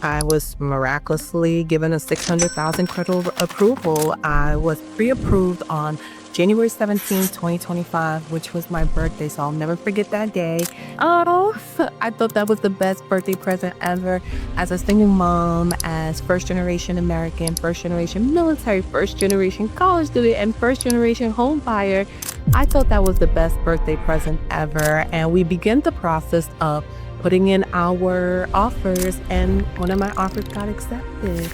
I was miraculously given a 600,000 credit approval. I was pre-approved on January 17th, 2025, which was my birthday, so I'll never forget that day. Oh, I thought that was the best birthday present ever. As a single mom, as first-generation American, first-generation military, first-generation college student, and first-generation home buyer, I thought that was the best birthday present ever. And we began the process of putting in our offers, and one of my offers got accepted.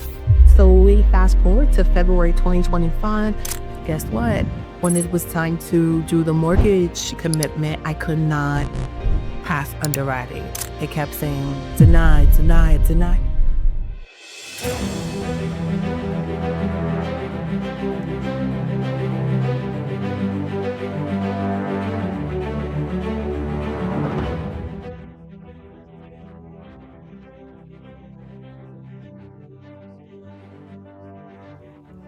So we fast forward to February 2025. Guess what? When it was time to do the mortgage commitment, I could not pass underwriting. It kept saying, denied, denied, denied.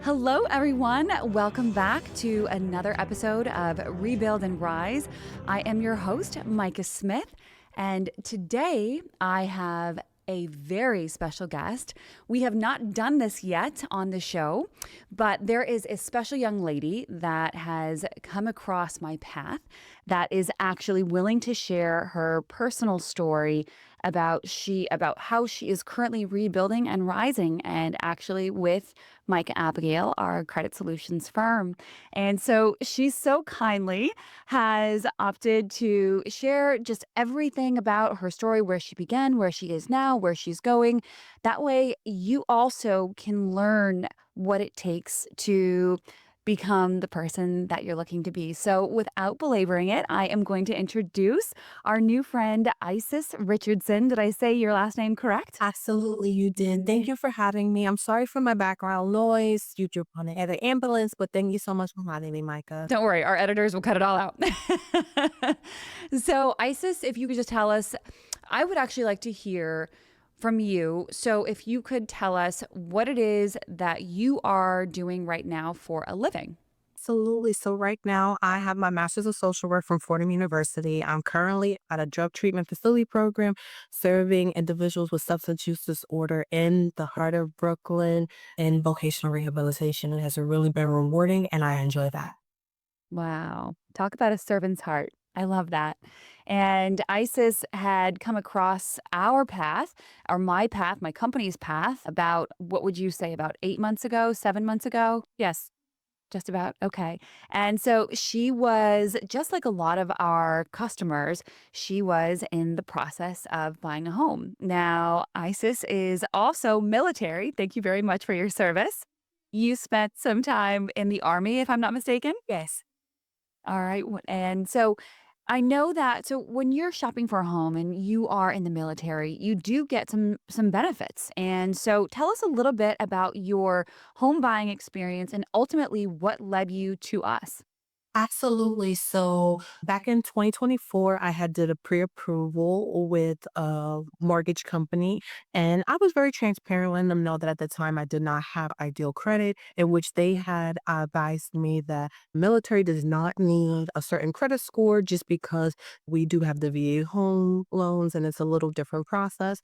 Hello, everyone. Welcome back to another episode of Rebuild and Rise. I am your host, Micah Smith, and today I have a very special guest. We have not done this yet on the show, but there is a special young lady that has come across my path that is actually willing to share her personal story about how she is currently rebuilding and rising, and actually with Micah Abigail, our credit solutions firm. And so she so kindly has opted to share just everything about her story, where she began, where she is now, where she's going. That way you also can learn what it takes to become the person that you're looking to be. So without belaboring it, I am going to introduce our new friend, Isis Richardson. Did I say your last name correct? Absolutely, you did. Thank you for having me. I'm sorry for my background noise. You drove on the ambulance, but thank you so much for having me, Micah. Don't worry, our editors will cut it all out. So Isis, if you could just tell us, I would actually like to hear from you. So if you could tell us what it is that you are doing right now for a living. Absolutely. So right now, I have my master's of social work from Fordham University. I'm currently at a drug treatment facility program serving individuals with substance use disorder in the heart of Brooklyn in vocational rehabilitation. It has really been rewarding, and I enjoy that. Wow. Talk about a servant's heart. I love that. And Isis had come across our path, or my path, my company's path, about, what would you say, about 8 months ago, 7 months ago? Yes. Just about. Okay. And so she was, just like a lot of our customers, she was in the process of buying a home. Now, Isis is also military. Thank you very much for your service. You spent some time in the Army, if I'm not mistaken. Yes. All right. And so I know that, so when you're shopping for a home and you are in the military, you do get some benefits. And so tell us a little bit about your home buying experience and ultimately what led you to us. Absolutely. So back in 2024, I had did a pre-approval with a mortgage company, and I was very transparent, letting them know that at the time I did not have ideal credit, in which they had advised me that military does not need a certain credit score just because we do have the VA home loans, and it's a little different process.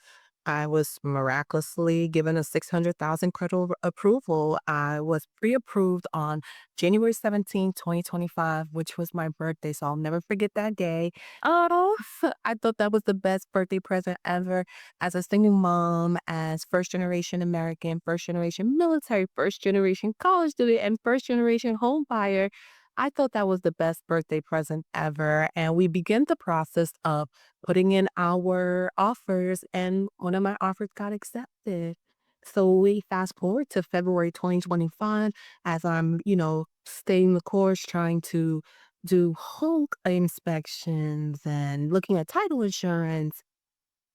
I was miraculously given a 600,000 credit approval. I was pre-approved on January 17th, 2025, which was my birthday, so I'll never forget that day. Oh, I thought that was the best birthday present ever. As a single mom, as first-generation American, first-generation military, first-generation college student, and first-generation home buyer, I thought that was the best birthday present ever. And we began the process of putting in our offers, and one of my offers got accepted. So we fast forward to February 2025 as I'm, staying the course, trying to do home inspections and looking at title insurance.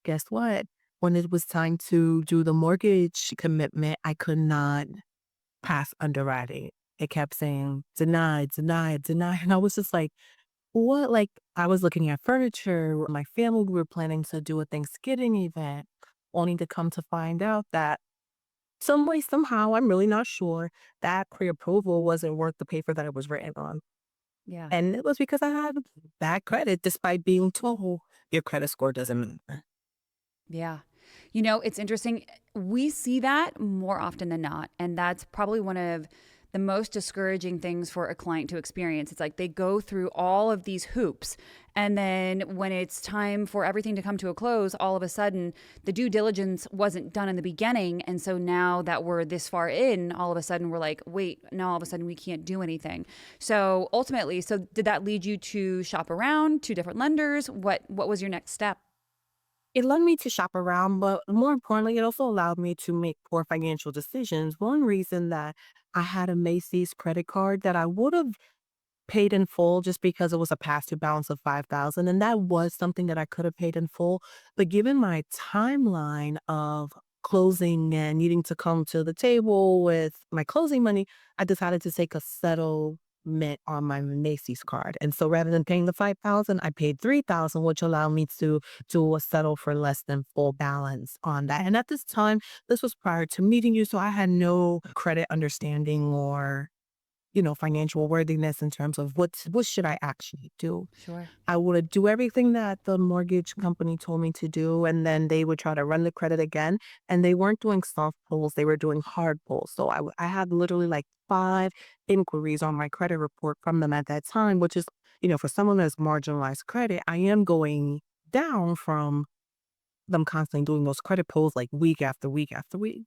Guess what? When it was time to do the mortgage commitment, I could not pass underwriting. It kept saying denied, denied, denied. And I was just like, what? Like, I was looking at furniture. My family, we were planning to do a Thanksgiving event, only to come to find out that some way, somehow, I'm really not sure, that pre-approval wasn't worth the paper that it was written on. Yeah. And it was because I had bad credit despite being told your credit score doesn't matter. Yeah. It's interesting. We see that more often than not. And that's probably one of the most discouraging things for a client to experience. It's like they go through all of these hoops. And then when it's time for everything to come to a close, all of a sudden the due diligence wasn't done in the beginning. And so now that we're this far in, all of a sudden we're like, wait, now all of a sudden we can't do anything. So ultimately, so did that lead you to shop around to different lenders? What was your next step? It led me to shop around, but more importantly, it also allowed me to make poor financial decisions. One reason that I had a Macy's credit card that I would have paid in full just because it was a past due balance of 5,000, and that was something that I could have paid in full. But given my timeline of closing and needing to come to the table with my closing money, I decided to take a settlement on my Macy's card. And so rather than paying the 5,000, I paid 3,000, which allowed me to do a settle for less than full balance on that. And at this time, this was prior to meeting you, so I had no credit understanding or financial worthiness in terms of what should I actually do. Sure. I would do everything that the mortgage company told me to do, and then they would try to run the credit again, and they weren't doing soft pulls, they were doing hard pulls. So I had literally like 5 inquiries on my credit report from them at that time, which is, for someone that's marginalized credit, I am going down from them constantly doing those credit pulls like week after week after week.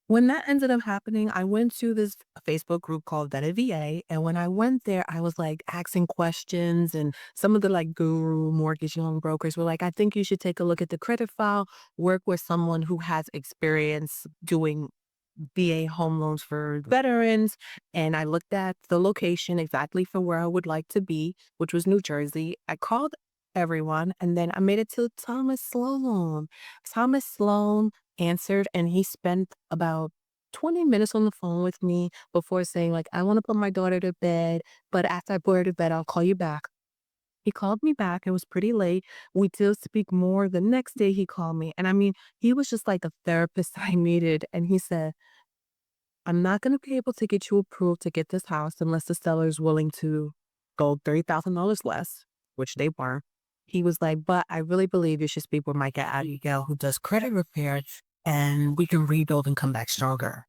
When that ended up happening, I went to this Facebook group called That VA. And when I went there, I was like asking questions, and some of the like guru mortgage loan brokers were like, I think you should take a look at the credit file, work with someone who has experience doing VA home loans for veterans. And I looked at the location exactly for where I would like to be, which was New Jersey. I called everyone, and then I made it to Thomas Sloan. Thomas Sloan answered, and he spent about 20 minutes on the phone with me before saying, like, I want to put my daughter to bed, but after I put her to bed, I'll call you back. He called me back. It was pretty late. We did speak more. The next day he called me. And I mean, he was just like the therapist I needed. And he said, I'm not going to be able to get you approved to get this house unless the seller is willing to go $30,000 less, which they weren't. He was like, but I really believe you should speak with Micah Abigail, who does credit repair, and we can rebuild and come back stronger.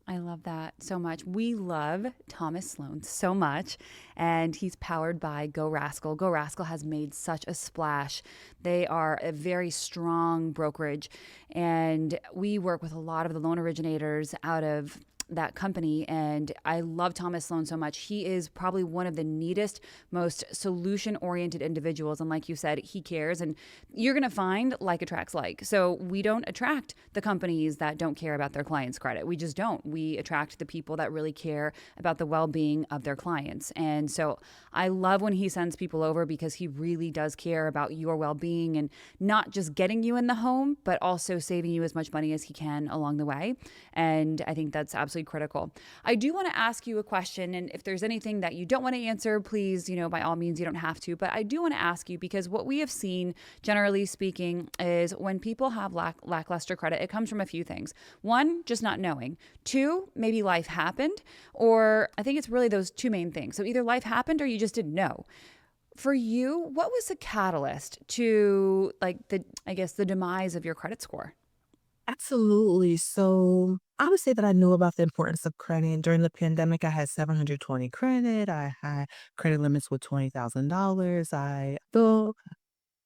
I love that so much. We love Thomas Sloan so much, and he's powered by Go Rascal. Go Rascal has made such a splash. They are a very strong brokerage, and we work with a lot of the loan originators out of that company, and I love Thomas Sloan so much. He is probably one of the neatest, most solution-oriented individuals, and like you said, he cares, and you're going to find like attracts like. So we don't attract the companies that don't care about their clients' credit. We just don't. We attract the people that really care about the well-being of their clients. And so I love when he sends people over because he really does care about your well-being and not just getting you in the home, but also saving you as much money as he can along the way. And I think that's absolutely critical. I do want to ask you a question, and if there's anything that you don't want to answer, please, by all means, you don't have to. But I do want to ask you because what we have seen, generally speaking, is when people have lackluster credit, it comes from a few things. One, just not knowing. Two, maybe life happened, or I think it's really those two main things. So either life happened or you just didn't know. For you, what was the catalyst to the demise of your credit score? Absolutely. So I would say that I knew about the importance of credit. During the pandemic, I had 720 credit. I had credit limits with $20,000.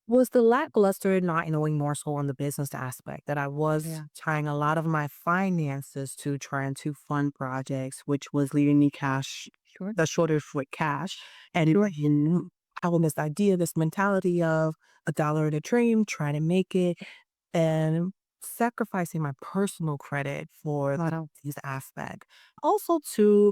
Was the lackluster in not knowing more so on the business aspect that I was Yeah. tying a lot of my finances to trying to fund projects, which was leaving me Sure. the shortage with cash. And having this idea, this mentality of a dollar at a dream, trying to make it, and sacrificing my personal credit for these aspects. Also, too,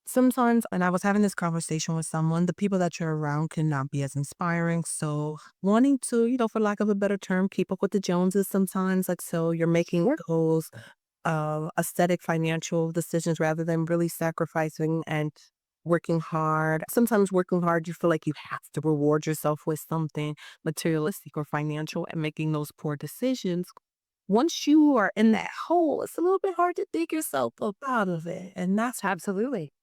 sometimes, and I was having this conversation with someone, the people that you're around cannot be as inspiring. So wanting to, for lack of a better term, keep up with the Joneses sometimes. Like, so you're making those aesthetic financial decisions rather than really sacrificing and working hard. Sometimes working hard, you feel like you have to reward yourself with something materialistic or financial, and making those poor decisions. Once you are in that hole, it's a little bit hard to dig yourself up out of it. And that's Absolutely.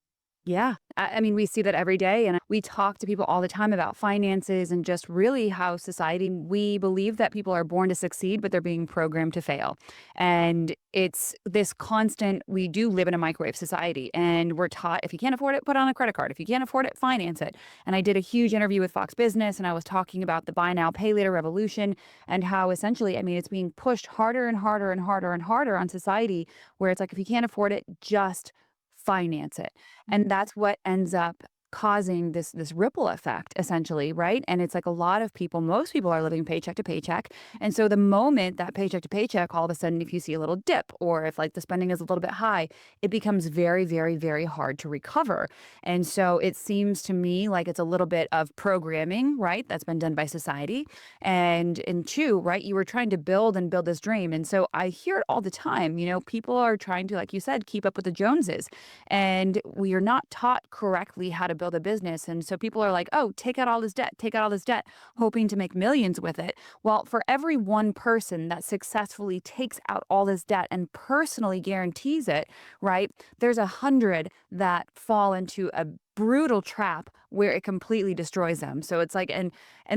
Yeah. I mean, we see that every day. And we talk to people all the time about finances and just really how society, we believe that people are born to succeed, but they're being programmed to fail. And it's this constant, we do live in a microwave society and we're taught if you can't afford it, put it on a credit card. If you can't afford it, finance it. And I did a huge interview with Fox Business and I was talking about the buy now, pay later revolution and how essentially, I mean, it's being pushed harder and harder and harder and harder on society where it's like, if you can't afford it, just finance it. And that's what ends up causing this ripple effect essentially, right? And it's like a lot of people, most people are living paycheck to paycheck. And so the moment that paycheck to paycheck, all of a sudden, if you see a little dip or if like the spending is a little bit high, it becomes very, very, very hard to recover. And so it seems to me like it's a little bit of programming, right? That's been done by society. And two, right? You were trying to build and build this dream. And so I hear it all the time. People are trying to, like you said, keep up with the Joneses. And we are not taught correctly how to build a business. And so people are like, oh, take out all this debt, take out all this debt, hoping to make millions with it. Well, for every one person that successfully takes out all this debt and personally guarantees it, right, there's 100 that fall into a brutal trap where it completely destroys them. So it's like, and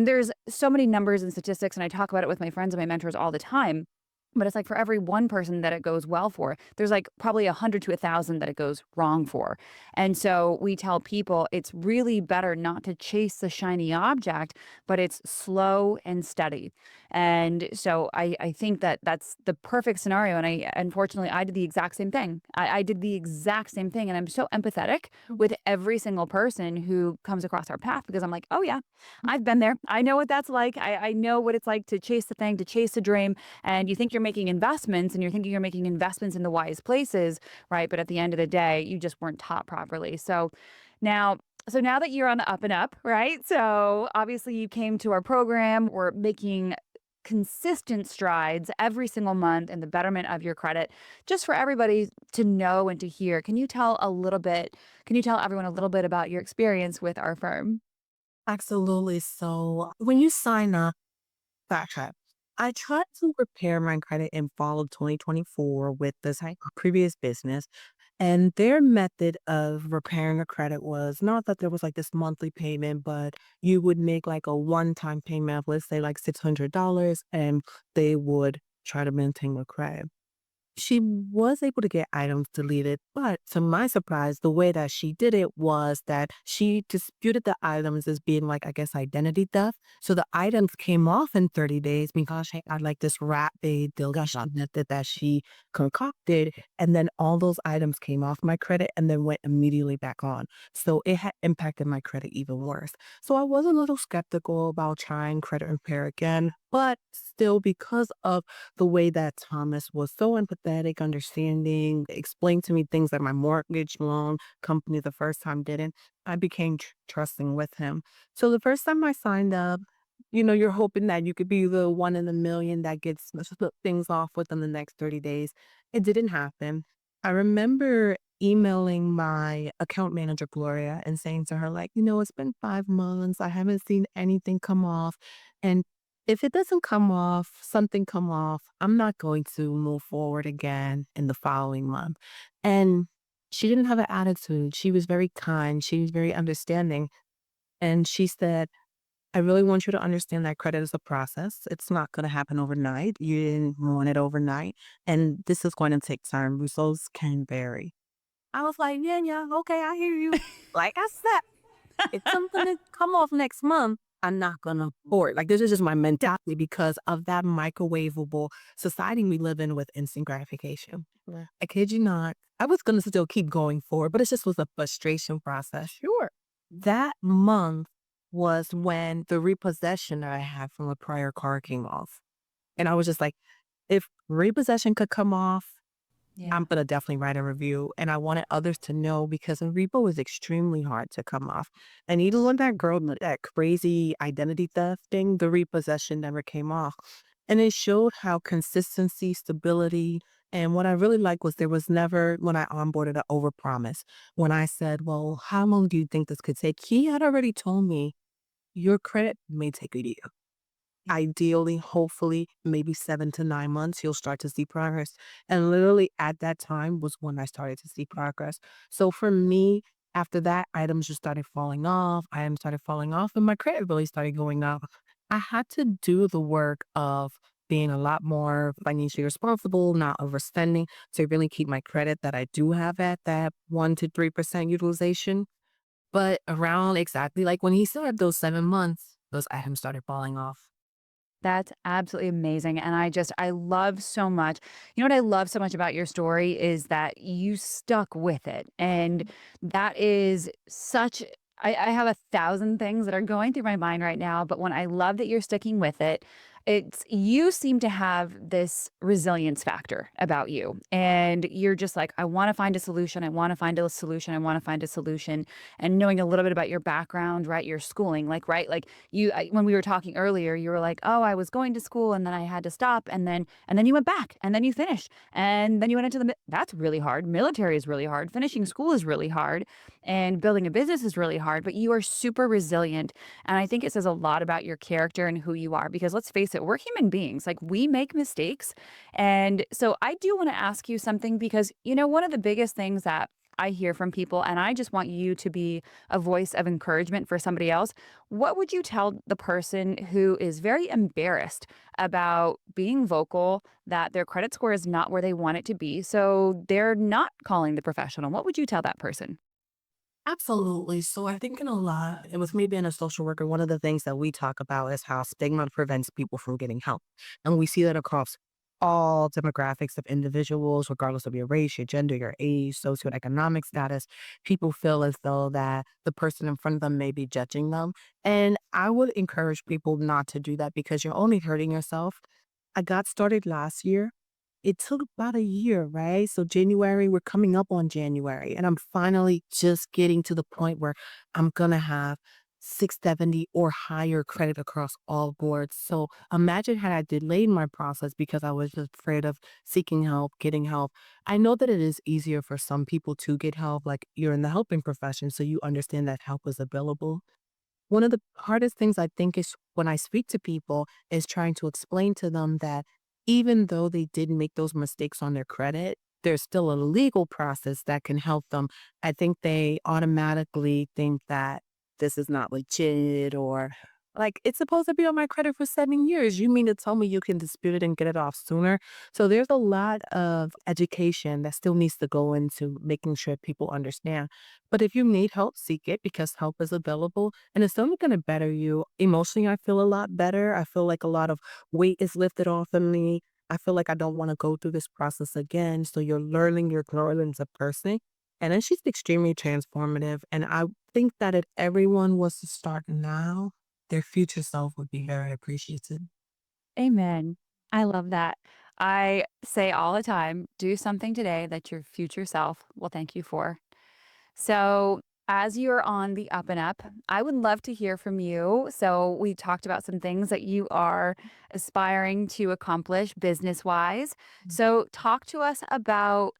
there's so many numbers and statistics, and I talk about it with my friends and my mentors all the time. But it's like for every one person that it goes well for, there's like probably 100 to 1,000 that it goes wrong for. And so we tell people it's really better not to chase the shiny object, but it's slow and steady. And so I think that that's the perfect scenario. And unfortunately, I did the exact same thing. I did the exact same thing. And I'm so empathetic with every single person who comes across our path because I'm like, oh, yeah, I've been there. I know what that's like. I know what it's like to chase the thing, to chase the dream and you think you're making investments and you're thinking you're making investments in the wise places, right? But at the end of the day, you just weren't taught properly. Now, so now that you're on the up and up, right? So obviously you came to our program. We're making consistent strides every single month in the betterment of your credit. Just for everybody to know and to hear, can you tell everyone a little bit about your experience with our firm? Absolutely. So when you sign up, backtrack. I tried to repair my credit in fall of 2024 with this previous business. And their method of repairing a credit was not that there was like this monthly payment, but you would make like a one-time payment of, let's say, like $600, and they would try to maintain the credit. She was able to get items deleted, but to my surprise, the way that she did it was that she disputed the items as being like, I guess, identity theft. So the items came off in 30 days because she had like this rat-based delegation method that she concocted. And then all those items came off my credit and then went immediately back on. So it had impacted my credit even worse. So I was a little skeptical about trying credit repair again, but still, because of the way that Thomas was so empathetic, understanding, explained to me things that my mortgage loan company the first time didn't. I became trusting with him. So the first time I signed up, you're hoping that you could be the one in a million that gets things off within the next 30 days. It didn't happen. I remember emailing my account manager, Gloria, and saying to her, like, it's been 5 months. I haven't seen anything come off. And if it doesn't come off, something come off, I'm not going to move forward again in the following month. And she didn't have an attitude. She was very kind. She was very understanding. And she said, I really want you to understand that credit is a process. It's not going to happen overnight. You didn't want it overnight. And this is going to take time. Results can vary. I was like, yeah, yeah, okay, I hear you. Like I said, it's something to come off next month. I'm not gonna afford. Like this is just my mentality because of that microwavable society we live in with instant gratification. Yeah. I kid you not. I was gonna still keep going forward, but it just was a frustration process. Sure. That month was when the repossession that I had from a prior car came off. And I was just like, if repossession could come off, I'm Yeah. gonna definitely write a review, and I wanted others to know because a repo is extremely hard to come off. And even when that girl did that crazy identity theft thing, the repossession never came off. And it showed how consistency, stability, and what I really liked was there was never, when I onboarded, an overpromise. When I said, well, how long do you think this could take? He had already told me, your credit may take a year. Ideally, hopefully, maybe 7 to 9 months, you'll start to see progress. And literally at that time was when I started to see progress. So for me, After that, items just started falling off, items started falling off, and my credit really started going up. I had to do the work of being a lot more financially responsible, not overspending, to really keep my credit that I do have at that 1 to 3% utilization. But around exactly like when he said those 7 months, those items started falling off. That's absolutely amazing. And I love so much. You know what I love so much about your story is that you stuck with it. And that is such, I have a thousand things that are going through my mind right now. But when I love that you're sticking with it, it's you seem to have this resilience factor about you. And you're just like, I want to find a solution. I want to find a solution. I want to find a solution. And knowing a little bit about your background, right? Your schooling, like, right? Like, when we were talking earlier, you were like, "Oh, I was going to school and then I had to stop and then you went back and then you finished and then you went into that's really hard. Military is really hard. Finishing school is really hard and building a business is really hard, but you are super resilient. And I think it says a lot about your character and who you are because let's face it, we're human beings. Like we make mistakes. And so I do want to ask you something because one of the biggest things that I hear from people, and I just want you to be a voice of encouragement for somebody else. What would you tell the person who is very embarrassed about being vocal that their credit score is not where they want it to be? So they're not calling the professional. What would you tell that person? Absolutely. So I think in a lot, and with me being a social worker, one of the things that we talk about is how stigma prevents people from getting help. And we see that across all demographics of individuals, regardless of your race, your gender, your age, socioeconomic status. People feel as though that the person in front of them may be judging them. And I would encourage people not to do that because you're only hurting yourself. I got started last year. It took about a year, right? So January, we're coming up on January, and I'm finally just getting to the point where I'm gonna have 670 or higher credit across all boards. So imagine had I delayed my process because I was just afraid of seeking help, getting help. I know that it is easier for some people to get help, like you're in the helping profession, so you understand that help is available. One of the hardest things I think is when I speak to people is trying to explain to them that even though they didn't make those mistakes on their credit, there's still a legal process that can help them. I think they automatically think that this is not legit or like it's supposed to be on my credit for 7 years. You mean to tell me you can dispute it and get it off sooner? So there's a lot of education that still needs to go into making sure people understand. But if you need help, seek it because help is available and it's only going to better you. Emotionally, I feel a lot better. I feel like a lot of weight is lifted off of me. I feel like I don't want to go through this process again. So you're learning, you're growing as a person. And it's just extremely transformative. And I think that if everyone was to start now, their future self would be very appreciative. Amen. I love that. I say all the time, do something today that your future self will thank you for. So, as you're on the up and up, I would love to hear from you. So, we talked about some things that you are aspiring to accomplish business wise. So, talk to us about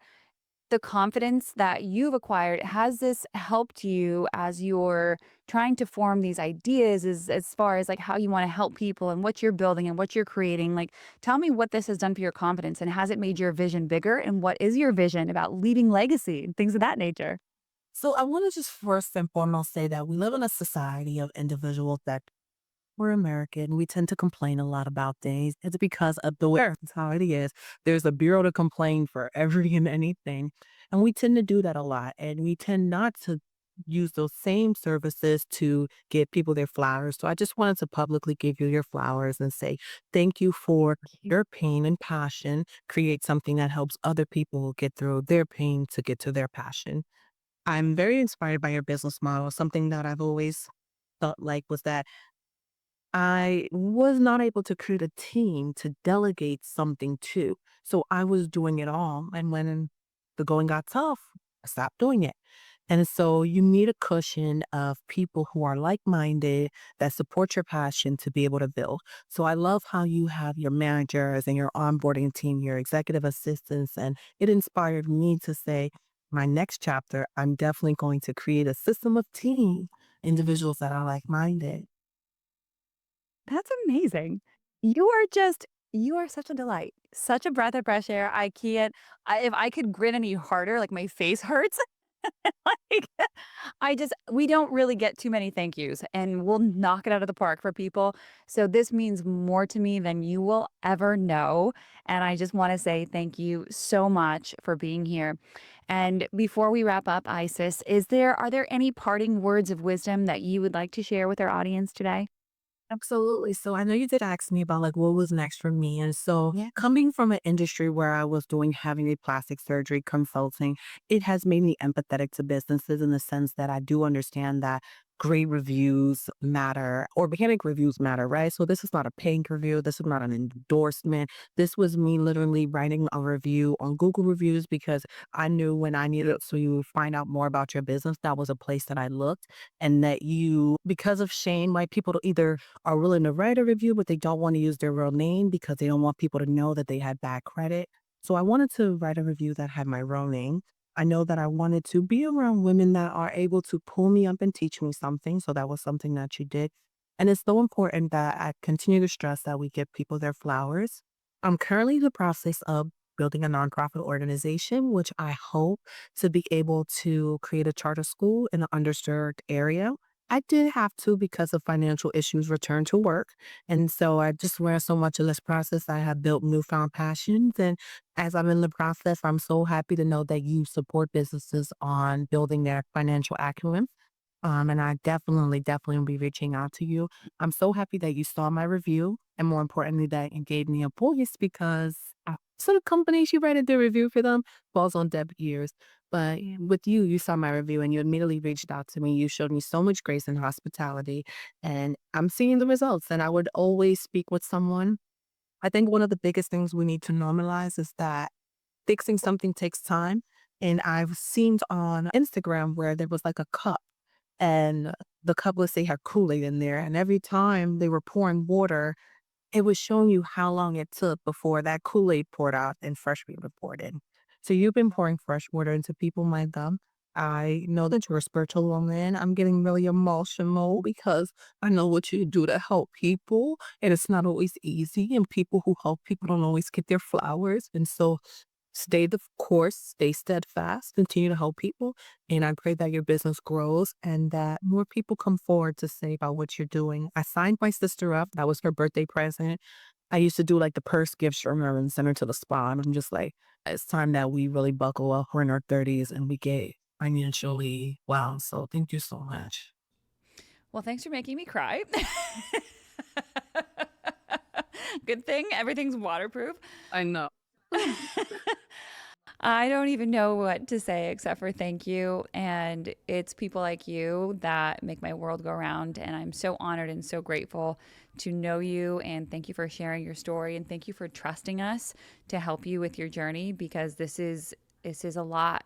the confidence that you've acquired. Has this helped you as you're trying to form these ideas as far as like how you want to help people and what you're building and what you're creating? Like, tell me what this has done for your confidence and has it made your vision bigger? And what is your vision about leaving legacy and things of that nature? So I want to just first and foremost say that we live in a society of individuals that we're American. We tend to complain a lot about things. It's because of the way it's how it is. There's a bureau to complain for every and anything. And we tend to do that a lot. And we tend not to use those same services to give people their flowers. So I just wanted to publicly give you your flowers and say thank you for your pain and passion. Create something that helps other people get through their pain to get to their passion. I'm very inspired by your business model. Something that I've always thought like was that I was not able to create a team to delegate something to. So I was doing it all. And when the going got tough, I stopped doing it. And so you need a cushion of people who are like minded that support your passion to be able to build. So I love how you have your managers and your onboarding team, your executive assistants. And it inspired me to say, my next chapter, I'm definitely going to create a system of team individuals that are like minded. That's amazing. You are such a delight, such a breath of fresh air. I can't, if I could grin any harder, like my face hurts. Like, we don't really get too many thank yous, and we'll knock it out of the park for people. So this means more to me than you will ever know. And I just want to say thank you so much for being here. And before we wrap up, Isis, are there any parting words of wisdom that you would like to share with our audience today? Absolutely. So I know you did ask me about like what was next for me. And so Yeah. coming from an industry where I was doing having a plastic surgery consulting, it has made me empathetic to businesses in the sense that I do understand that great reviews matter, organic reviews matter, right? So this is not a paying review. This is not an endorsement. This was me literally writing a review on Google reviews because I knew when I needed to find out more about your business, that was a place that I looked, and that you, because of shame, like people either are willing to write a review, but they don't want to use their real name because they don't want people to know that they had bad credit. So I wanted to write a review that had my real name. I know that I wanted to be around women that are able to pull me up and teach me something. So that was something that you did. And it's so important that I continue to stress that we give people their flowers. I'm currently in the process of building a nonprofit organization, which I hope to be able to create a charter school in an underserved area. I did have to because of financial issues return to work. And so I just learned so much in this process. I have built newfound passions. And as I'm in the process, I'm so happy to know that you support businesses on building their financial acumen. And I definitely will be reaching out to you. I'm so happy that you saw my review, and more importantly, that you gave me a voice because so the companies you write a good review for them falls on deaf ears. But with you, you saw my review and you immediately reached out to me. You showed me so much grace and hospitality, and I'm seeing the results. And I would always speak with someone. I think one of the biggest things we need to normalize is that fixing something takes time. And I've seen on Instagram where there was like a cup and the cup, let's say, had Kool-Aid in there, and every time they were pouring water, it was showing you how long it took before that Kool-Aid poured out and fresh water poured in. So you've been pouring fresh water into people, my gum. I know that you're a spiritual woman. I'm getting really emotional because I know what you do to help people, and it's not always easy. And people who help people don't always get their flowers. And so stay the course, stay steadfast, continue to help people. And I pray that your business grows and that more people come forward to say about what you're doing. I signed my sister up. That was her birthday present. I used to do like the purse gift from her and send her to the spa. And I'm just like, it's time that we really buckle up. We're in our 30s and we get financially well. So thank you so much. Well, thanks for making me cry. Good thing everything's waterproof. I know. I don't even know what to say except for thank you. And it's people like you that make my world go round. And I'm so honored and so grateful to know you. And thank you for sharing your story. And thank you for trusting us to help you with your journey because this is a lot,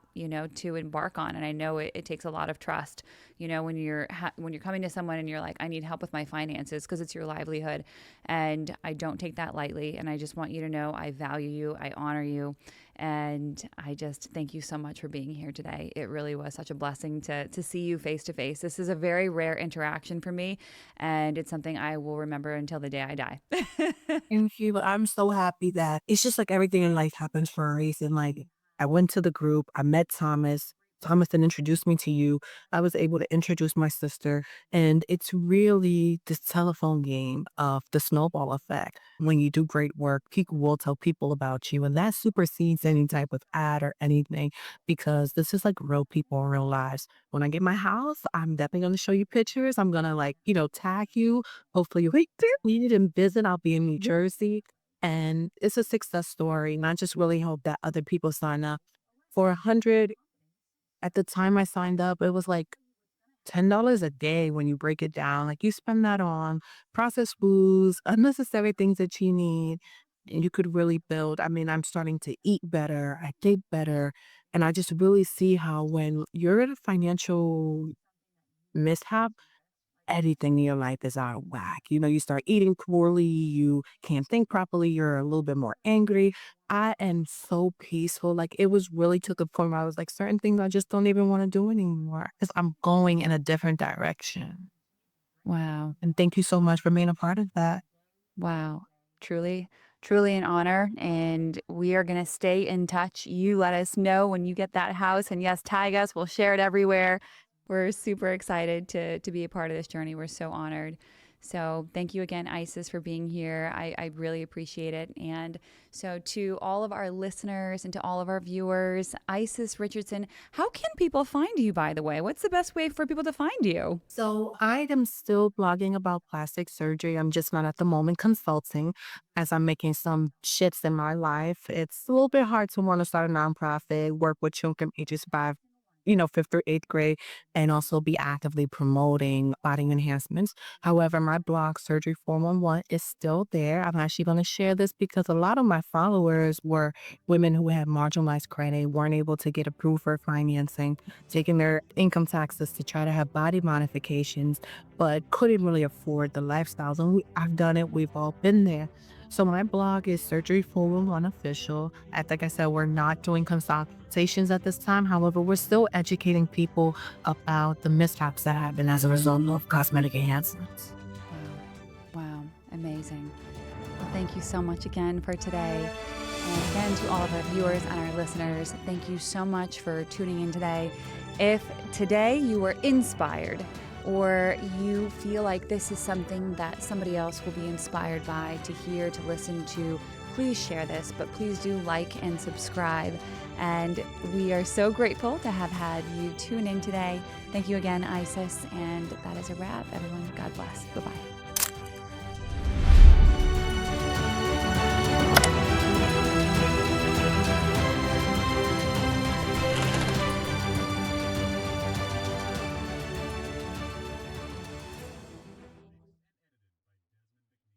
to embark on. And I know it takes a lot of trust, when you're coming to someone and you're like, I need help with my finances because it's your livelihood. And I don't take that lightly. And I just want you to know I value you. I honor you. And I just thank you so much for being here today. It really was such a blessing to see you face to face. This is a very rare interaction for me. And it's something I will remember until the day I die. Thank you. But I'm so happy that it's just like everything in life happens for a reason. Like I went to the group, I met Thomas. Thomas then introduced me to you. I was able to introduce my sister. And it's really this telephone game of the snowball effect. When you do great work, people will tell people about you. And that supersedes any type of ad or anything because this is like real people in real lives. When I get my house, I'm definitely going to show you pictures. I'm going to like, tag you. Hopefully you need it in visit. I'll be in New Jersey. And it's a success story. And I just really hope that other people sign up. For 100, at the time I signed up, it was like $10 a day when you break it down. Like you spend that on processed foods, unnecessary things that you need, and you could really build. I mean, I'm starting to eat better, I think better. And I just really see how when you're in a financial mishap, everything in your life is out of whack. You start eating poorly, you can't think properly, you're a little bit more angry. I am so peaceful. Like it was really to the point where I was like, certain things I just don't even want to do anymore because I'm going in a different direction. Wow. And thank you so much for being a part of that. Wow. Truly, truly an honor. And we are going to stay in touch. You let us know when you get that house. And yes, tag us. We'll share it everywhere. We're super excited to be a part of this journey. We're so honored. So thank you again, Isis, for being here. I really appreciate it. And so to all of our listeners and to all of our viewers, Isis Richardson, how can people find you, by the way? What's the best way for people to find you? So I am still blogging about plastic surgery. I'm just not at the moment consulting as I'm making some shifts in my life. It's a little bit hard to want to start a nonprofit, work with children ages 5, 5th through 8th grade, and also be actively promoting body enhancements. However, my blog, Surgery 411, is still there. I'm actually going to share this because a lot of my followers were women who had marginalized credit, weren't able to get approved for financing, taking their income taxes to try to have body modifications, but couldn't really afford the lifestyles. And I've done it. We've all been there. So my blog is Surgery 411 Official. Like I said, we're not doing consultations at this time. However, we're still educating people about the mishaps that happen as a result of cosmetic enhancements. Wow. Wow. Amazing. Well, thank you so much again for today. And again, to all of our viewers and our listeners, thank you so much for tuning in today. If today you were inspired, or you feel like this is something that somebody else will be inspired by, to hear, to listen to, please share this, but please do like and subscribe. And we are so grateful to have had you tune in today. Thank you again, Isis. And that is a wrap, everyone. God bless. Bye-bye.